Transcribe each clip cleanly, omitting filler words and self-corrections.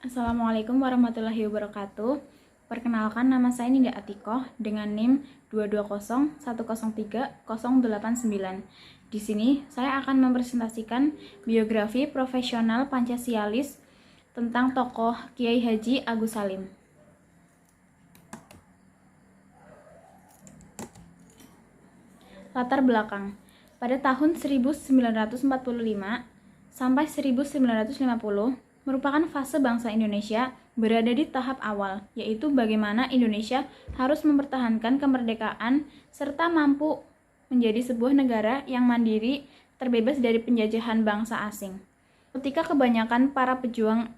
Assalamualaikum warahmatullahi wabarakatuh. Perkenalkan, nama saya Ninda Atikoh dengan NIM 220103089. Di sini saya akan mempresentasikan biografi profesional Pancasialis tentang tokoh Kiai Haji Agus Salim. Latar belakang. Pada tahun 1945 sampai 1950 merupakan fase bangsa Indonesia berada di tahap awal, yaitu bagaimana Indonesia harus mempertahankan kemerdekaan serta mampu menjadi sebuah negara yang mandiri, terbebas dari penjajahan bangsa asing. Ketika kebanyakan para pejuang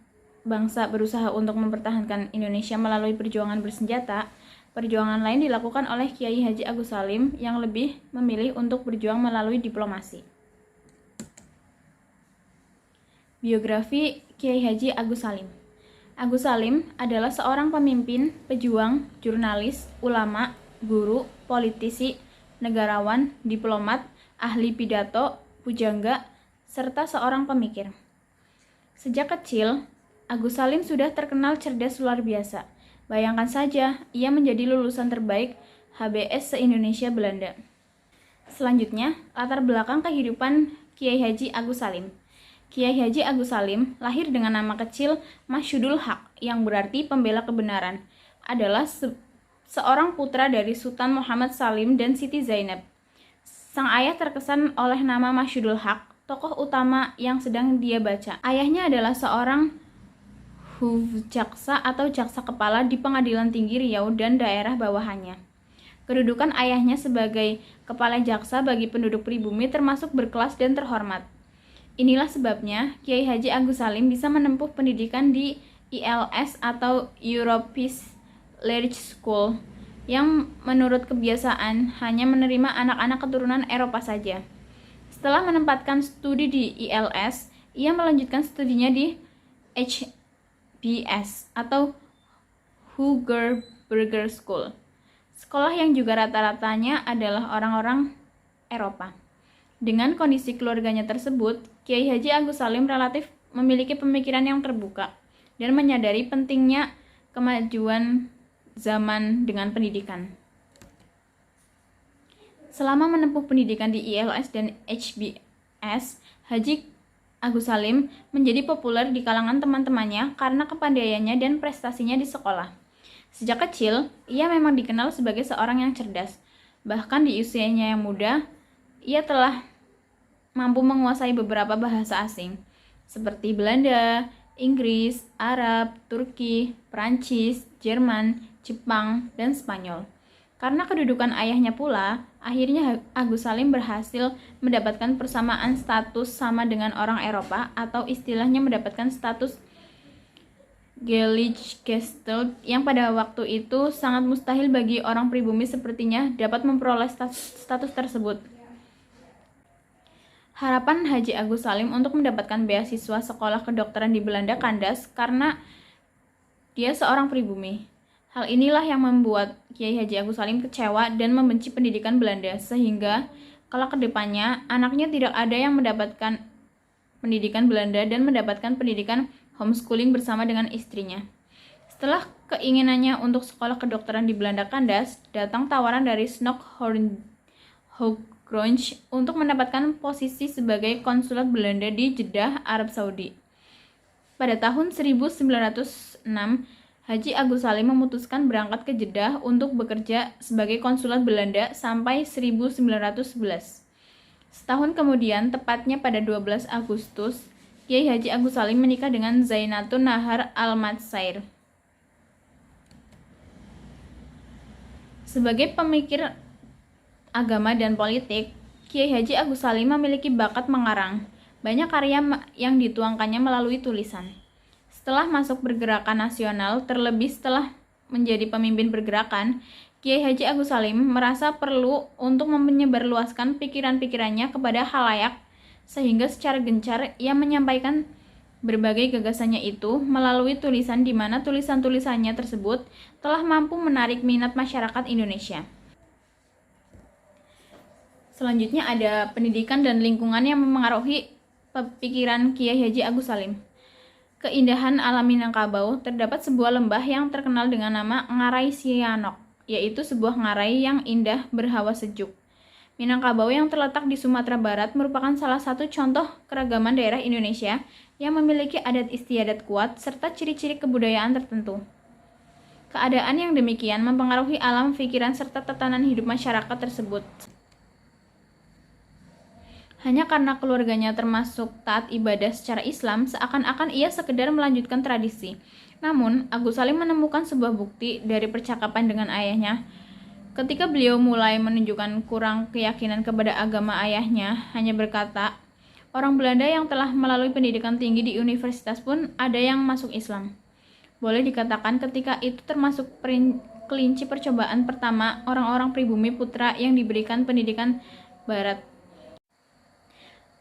bangsa berusaha untuk mempertahankan Indonesia melalui perjuangan bersenjata, perjuangan lain dilakukan oleh Kiai Haji Agus Salim yang lebih memilih untuk berjuang melalui diplomasi. Biografi Kiai Haji Agus Salim. Agus Salim adalah seorang pemimpin, pejuang, jurnalis, ulama, guru, politisi, negarawan, diplomat, ahli pidato, pujangga, serta seorang pemikir. Sejak kecil, Agus Salim sudah terkenal cerdas luar biasa. Bayangkan saja, ia menjadi lulusan terbaik HBS se-Indonesia Belanda. Selanjutnya, latar belakang kehidupan Kiai Haji Agus Salim. Kiai Haji Agus Salim lahir dengan nama kecil Masyudul Haq, yang berarti pembela kebenaran. Adalah seorang putra dari Sultan Muhammad Salim dan Siti Zainab. Sang ayah terkesan oleh nama Masyudul Haq, tokoh utama yang sedang dia baca. Ayahnya adalah seorang jaksa atau jaksa kepala di Pengadilan Tinggi Riau dan daerah bawahannya. Kedudukan ayahnya sebagai kepala jaksa bagi penduduk pribumi termasuk berkelas dan terhormat. Inilah sebabnya Kiai Haji Agus Salim bisa menempuh pendidikan di ILS atau European Language School yang menurut kebiasaan hanya menerima anak-anak keturunan Eropa saja. Setelah menempatkan studi di ILS, ia melanjutkan studinya di HBS atau Hooger Burger School, sekolah yang juga rata-ratanya adalah orang-orang Eropa. Dengan kondisi keluarganya tersebut, Kiai Haji Agus Salim relatif memiliki pemikiran yang terbuka dan menyadari pentingnya kemajuan zaman dengan pendidikan. Selama menempuh pendidikan di ILS dan HBS, Haji Agus Salim menjadi populer di kalangan teman-temannya karena kepandaiannya dan prestasinya di sekolah. Sejak kecil, ia memang dikenal sebagai seorang yang cerdas. Bahkan di usianya yang muda, ia telah mampu menguasai beberapa bahasa asing, seperti Belanda, Inggris, Arab, Turki, Perancis, Jerman, Jepang, dan Spanyol. Karena kedudukan ayahnya pula, akhirnya Agus Salim berhasil mendapatkan persamaan status sama dengan orang Eropa, atau istilahnya mendapatkan status Gleichgestellt yang pada waktu itu sangat mustahil bagi orang pribumi sepertinya dapat memperoleh status tersebut. Harapan Haji Agus Salim untuk mendapatkan beasiswa sekolah kedokteran di Belanda kandas karena dia seorang pribumi. Hal inilah yang membuat Kiai Haji Agus Salim kecewa dan membenci pendidikan Belanda, sehingga kelak ke depannya anaknya tidak ada yang mendapatkan pendidikan Belanda dan mendapatkan pendidikan homeschooling bersama dengan istrinya. Setelah keinginannya untuk sekolah kedokteran di Belanda kandas, datang tawaran dari Snok Hoogrange untuk mendapatkan posisi sebagai konsulat Belanda di Jeddah, Arab Saudi. Pada tahun 1906, Haji Agus Salim memutuskan berangkat ke Jeddah untuk bekerja sebagai konsulat Belanda sampai 1911. Setahun kemudian, tepatnya pada 12 Agustus, Kiai Haji Agus Salim menikah dengan Zainatun Nahar Al-Matsair. Sebagai pemikir agama dan politik, Kiai Haji Agus Salim memiliki bakat mengarang. Banyak karya yang dituangkannya melalui tulisan. Setelah masuk pergerakan nasional, terlebih setelah menjadi pemimpin pergerakan, Kiai Haji Agus Salim merasa perlu untuk menyebarluaskan pikiran-pikirannya kepada khalayak, sehingga secara gencar ia menyampaikan berbagai gagasannya itu melalui tulisan, di mana tulisan-tulisannya tersebut telah mampu menarik minat masyarakat Indonesia. Selanjutnya ada pendidikan dan lingkungan yang memengaruhi pikiran Kiai Haji Agus Salim. keindahan alam Minangkabau, terdapat sebuah lembah yang terkenal dengan nama Ngarai Sianok, yaitu sebuah ngarai yang indah berhawa sejuk. Minangkabau yang terletak di Sumatera Barat merupakan salah satu contoh keragaman daerah Indonesia yang memiliki adat istiadat kuat serta ciri-ciri kebudayaan tertentu. Keadaan yang demikian mempengaruhi alam pikiran serta tatanan hidup masyarakat tersebut. Hanya karena keluarganya termasuk taat ibadah secara Islam, seakan-akan ia sekedar melanjutkan tradisi. Namun, Agus Salim menemukan sebuah bukti dari percakapan dengan ayahnya. Ketika beliau mulai menunjukkan kurang keyakinan kepada agama ayahnya, hanya berkata, orang Belanda yang telah melalui pendidikan tinggi di universitas pun ada yang masuk Islam. Boleh dikatakan ketika itu termasuk kelinci percobaan pertama orang-orang pribumi putra yang diberikan pendidikan Barat.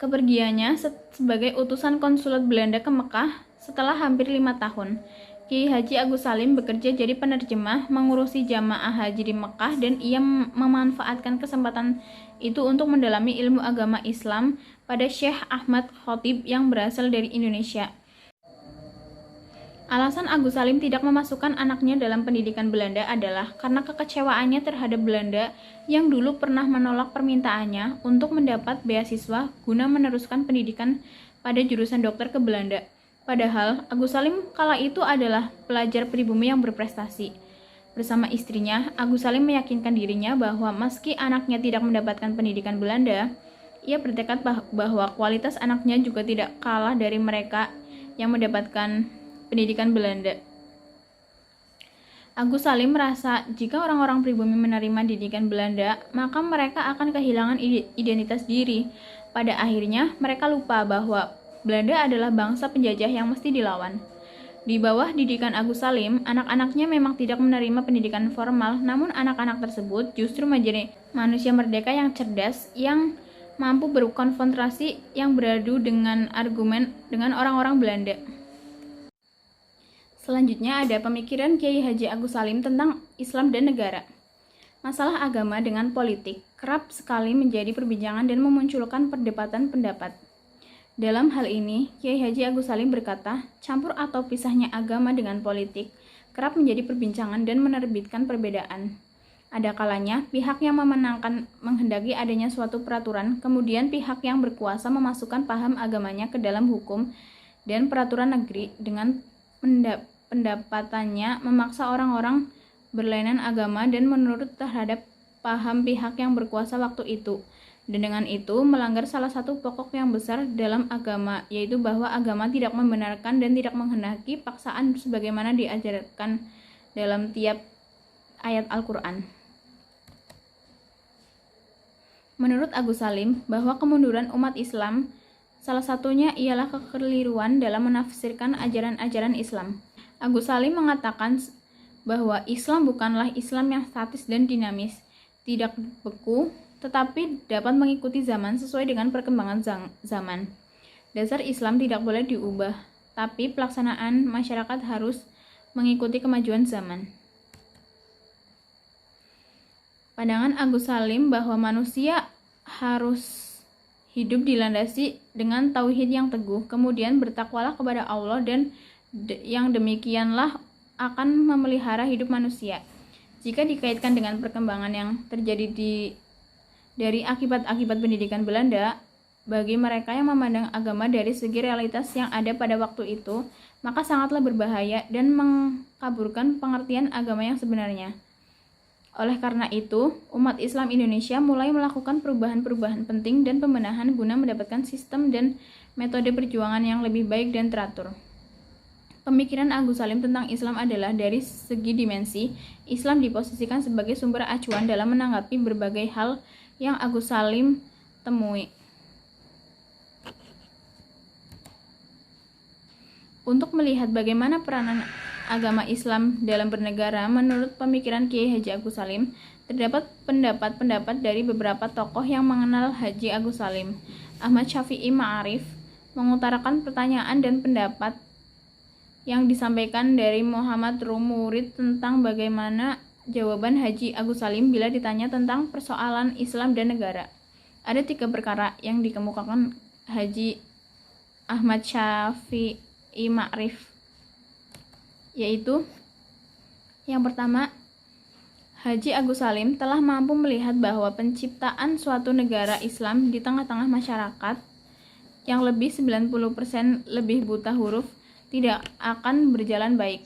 Kepergiannya sebagai utusan konsulat Belanda ke Mekah setelah hampir 5 tahun. Kiai Haji Agus Salim bekerja jadi penerjemah, mengurusi jamaah haji di Mekah, dan ia memanfaatkan kesempatan itu untuk mendalami ilmu agama Islam pada Syekh Ahmad Khotib yang berasal dari Indonesia. Alasan Agus Salim tidak memasukkan anaknya dalam pendidikan Belanda adalah karena kekecewaannya terhadap Belanda yang dulu pernah menolak permintaannya untuk mendapat beasiswa guna meneruskan pendidikan pada jurusan dokter ke Belanda. Padahal, Agus Salim kala itu adalah pelajar pribumi yang berprestasi. Bersama istrinya, Agus Salim meyakinkan dirinya bahwa meski anaknya tidak mendapatkan pendidikan Belanda, ia bertekad bahwa kualitas anaknya juga tidak kalah dari mereka yang mendapatkan pendidikan Belanda. Agus Salim merasa jika orang-orang pribumi menerima didikan Belanda, maka mereka akan kehilangan identitas diri. Pada akhirnya, mereka lupa bahwa Belanda adalah bangsa penjajah yang mesti dilawan. Di bawah didikan Agus Salim, anak-anaknya memang tidak menerima pendidikan formal, namun anak-anak tersebut justru menjadi manusia merdeka yang cerdas, yang mampu berkonfrontasi, yang beradu dengan argumen dengan orang-orang Belanda. Selanjutnya ada pemikiran Kiai Haji Agus Salim tentang Islam dan negara. Masalah agama dengan politik kerap sekali menjadi perbincangan dan memunculkan perdebatan pendapat. Dalam hal ini, Kiai Haji Agus Salim berkata, campur atau pisahnya agama dengan politik kerap menjadi perbincangan dan menerbitkan perbedaan. Ada kalanya, pihak yang memenangkan menghendaki adanya suatu peraturan, kemudian pihak yang berkuasa memasukkan paham agamanya ke dalam hukum dan peraturan negeri dengan pendapatannya memaksa orang-orang berlainan agama dan menurut terhadap paham pihak yang berkuasa waktu itu. Dan dengan itu melanggar salah satu pokok yang besar dalam agama, yaitu bahwa agama tidak membenarkan dan tidak menghendaki paksaan sebagaimana diajarkan dalam tiap ayat Al-Quran. Menurut Agus Salim, bahwa kemunduran umat Islam salah satunya ialah kekeliruan dalam menafsirkan ajaran-ajaran Islam. Agus Salim mengatakan bahwa Islam bukanlah Islam yang statis dan dinamis, tidak beku, tetapi dapat mengikuti zaman sesuai dengan perkembangan zaman. Dasar Islam tidak boleh diubah, tapi pelaksanaan masyarakat harus mengikuti kemajuan zaman. Pandangan Agus Salim bahwa manusia harus hidup dilandasi dengan tauhid yang teguh, kemudian bertakwalah kepada Allah, dan yang demikianlah akan memelihara hidup manusia. Jika dikaitkan dengan perkembangan yang terjadi dari akibat-akibat pendidikan Belanda, bagi mereka yang memandang agama dari segi realitas yang ada pada waktu itu, maka sangatlah berbahaya dan mengkaburkan pengertian agama yang sebenarnya. Oleh karena itu, umat Islam Indonesia mulai melakukan perubahan-perubahan penting dan pembenahan guna mendapatkan sistem dan metode perjuangan yang lebih baik dan teratur. Pemikiran Agus Salim tentang Islam adalah dari segi dimensi, Islam diposisikan sebagai sumber acuan dalam menanggapi berbagai hal yang Agus Salim temui. Untuk melihat bagaimana peranan agama Islam dalam bernegara, menurut pemikiran Kiai Haji Agus Salim, terdapat pendapat-pendapat dari beberapa tokoh yang mengenal Haji Agus Salim. Ahmad Syafi'i Ma'arif mengutarakan pertanyaan dan pendapat yang disampaikan dari Muhammad Rum Murid tentang bagaimana jawaban Haji Agus Salim bila ditanya tentang persoalan Islam dan negara. Ada 3 perkara yang dikemukakan Haji Ahmad Syafi'i Ma'rif, yaitu yang pertama, Haji Agus Salim telah mampu melihat bahwa penciptaan suatu negara Islam di tengah-tengah masyarakat yang lebih 90% lebih buta huruf tidak akan berjalan baik.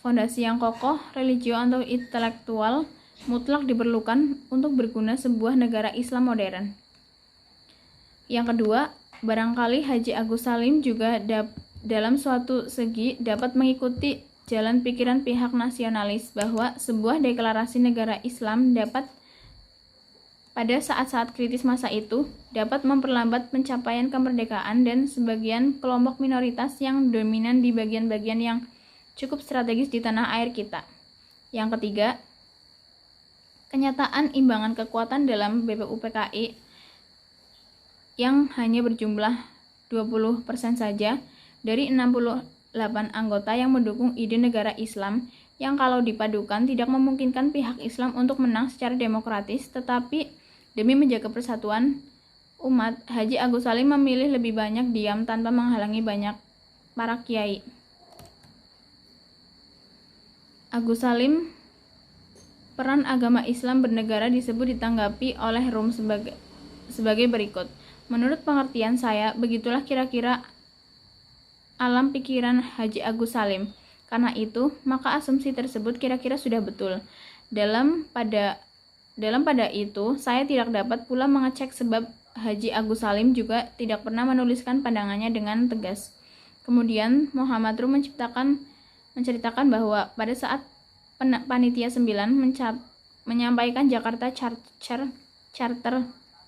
Fondasi yang kokoh, religio atau intelektual mutlak diperlukan untuk berguna sebuah negara Islam modern. Yang kedua, barangkali Haji Agus Salim juga dalam suatu segi dapat mengikuti jalan pikiran pihak nasionalis bahwa sebuah deklarasi negara Islam dapat pada saat-saat kritis masa itu dapat memperlambat pencapaian kemerdekaan dan sebagian kelompok minoritas yang dominan di bagian-bagian yang cukup strategis di tanah air kita. Yang ketiga, kenyataan imbangan kekuatan dalam BPUPKI yang hanya berjumlah 20% saja dari 68 anggota yang mendukung ide negara Islam yang kalau dipadukan tidak memungkinkan pihak Islam untuk menang secara demokratis, tetapi demi menjaga persatuan umat, Haji Agus Salim memilih lebih banyak diam tanpa menghalangi banyak para kiai. Agus Salim, peran agama Islam bernegara disebut ditanggapi oleh Rum sebagai berikut. Menurut pengertian saya, begitulah kira-kira alam pikiran Haji Agus Salim. Karena itu, maka asumsi tersebut kira-kira sudah betul. Dalam pada itu, saya tidak dapat pula mengecek sebab Haji Agus Salim juga tidak pernah menuliskan pandangannya dengan tegas. Kemudian, Muhammad Rum menceritakan bahwa pada saat Panitia 9 menyampaikan Jakarta Charter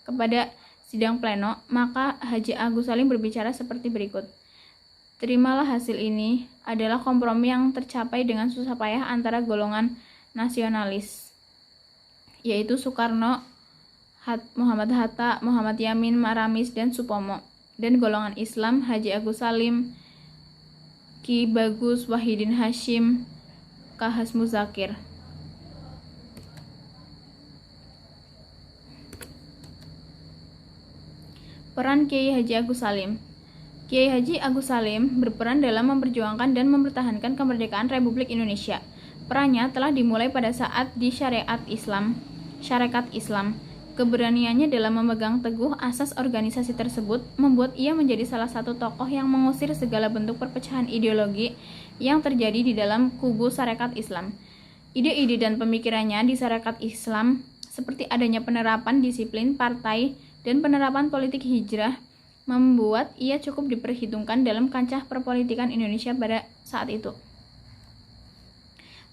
kepada sidang pleno, maka Haji Agus Salim berbicara seperti berikut. Terimalah hasil ini adalah kompromi yang tercapai dengan susah payah antara golongan nasionalis, yaitu Soekarno, Muhammad Hatta, Muhammad Yamin, Maramis, dan Supomo, dan golongan Islam Haji Agus Salim, Ki Bagus Wahidin Hashim, K.H. Muzakir. Peran Kiai Haji Agus Salim. Kiai Haji Agus Salim berperan dalam memperjuangkan dan mempertahankan kemerdekaan Republik Indonesia. Perannya telah dimulai pada saat di Syarikat Islam. Keberaniannya dalam memegang teguh asas organisasi tersebut membuat ia menjadi salah satu tokoh yang mengusir segala bentuk perpecahan ideologi yang terjadi di dalam kubu Syarikat Islam. Ide-ide dan pemikirannya di Syarikat Islam seperti adanya penerapan disiplin partai dan penerapan politik hijrah membuat ia cukup diperhitungkan dalam kancah perpolitikan Indonesia pada saat itu.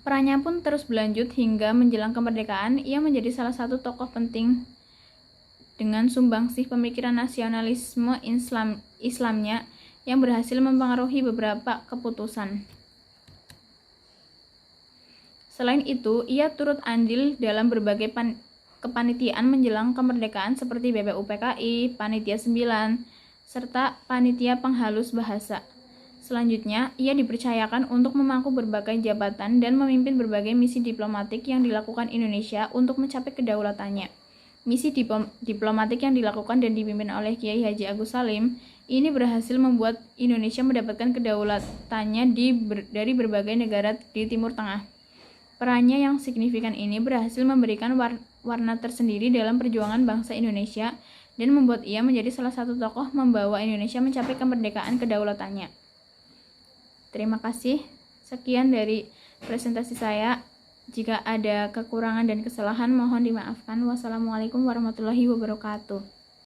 Perannya pun terus berlanjut hingga menjelang kemerdekaan. Ia menjadi salah satu tokoh penting dengan sumbangsih pemikiran nasionalisme Islamnya yang berhasil mempengaruhi beberapa keputusan. Selain itu, ia turut andil dalam berbagai kepanitiaan menjelang kemerdekaan seperti BPUPKI, Panitia 9, serta Panitia Penghalus Bahasa. Selanjutnya, ia dipercayakan untuk memangku berbagai jabatan dan memimpin berbagai misi diplomatik yang dilakukan Indonesia untuk mencapai kedaulatannya. Misi diplomatik yang dilakukan dan dipimpin oleh Kiai Haji Agus Salim ini berhasil membuat Indonesia mendapatkan kedaulatannya dari berbagai negara di Timur Tengah. Perannya yang signifikan ini berhasil memberikan warna tersendiri dalam perjuangan bangsa Indonesia dan membuat ia menjadi salah satu tokoh membawa Indonesia mencapai kemerdekaan kedaulatannya. Terima kasih. Sekian dari presentasi saya. Jika ada kekurangan dan kesalahan mohon dimaafkan. Wassalamualaikum warahmatullahi wabarakatuh.